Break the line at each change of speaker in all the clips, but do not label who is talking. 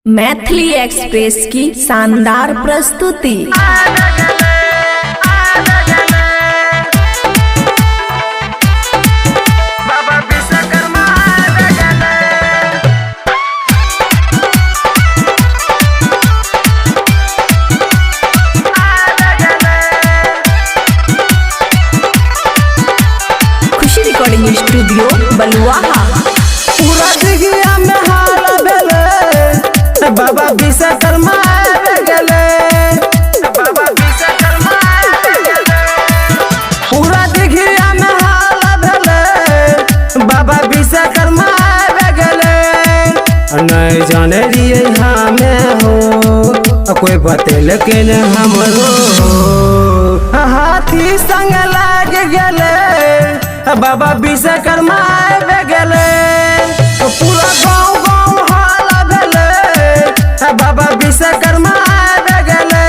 Maithili express की शानदार प्रस्तुति। खुशी रिकॉर्डिंग स्टूडियो बलुआहा।
पूरा दिघिया में हाल भेले बाबा विश्वकर्मा गेले, बाबा विश्वकर्मा गेले। पूरा दिघिया में हाल भेले बाबा विश्वकर्मा गेले। नहीं जाने रिए हमें हो कोई बतेल के न हमरो हाथी संग लाग गेले बाबा विश्वकर्मा गेले। पूरा गाँव गाँव हाला भेले बाबा विश्वकर्मा गेले।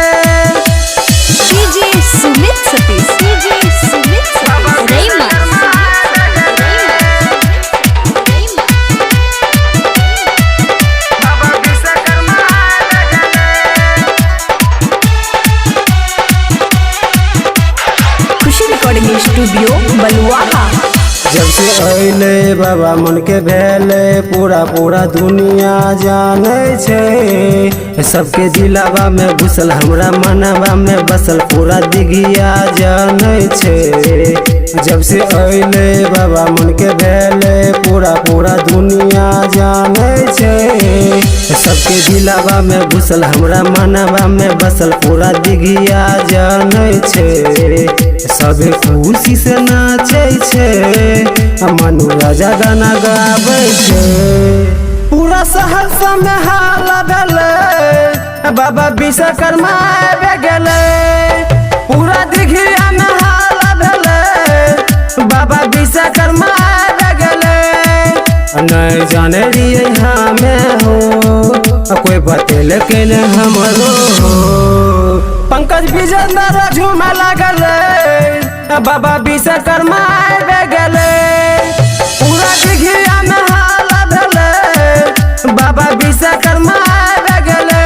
डीजे सुमित सतीश, डीजे सुमित सतीश रेमा।
बाबा विश्वकर्मा
खुशी रिकॉर्डिंग स्टूडियो बलुआहा।
जब से अले बाबा मन के भेले पूरा पूरा दुनिया जाने छे। सबके दिलावा में घुसल हमरा मनवा में बसल पूरा दिघिया जाने छे। जब से अले बाबा मन के भेले पूरा पूरा दुनिया जाने छे। सबके दिलावा में घुसल हमरा मनवा में बसल पूरा दिघिया जाने छे। सब खुशी से नाचे छे मनु राजा गाना गावे छे। पूरा शहर में हाल भेले बाबा विश्वकर्मा गेले। पूरा दिघिया में हाल भेले बाबा विश्वकर्मा गेले। नहीं जाने रिए हमें हो कोई बतेल के न हमरो पंकज विजेंद्र झूमे लागल बाबा विश्वकर्मा गेले। पूरा दिघिया में हाल भेले बाबा विश्वकर्मा गेले।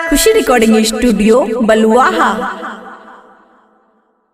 खुशी रिकॉर्डिंग स्टूडियो बलुआहा।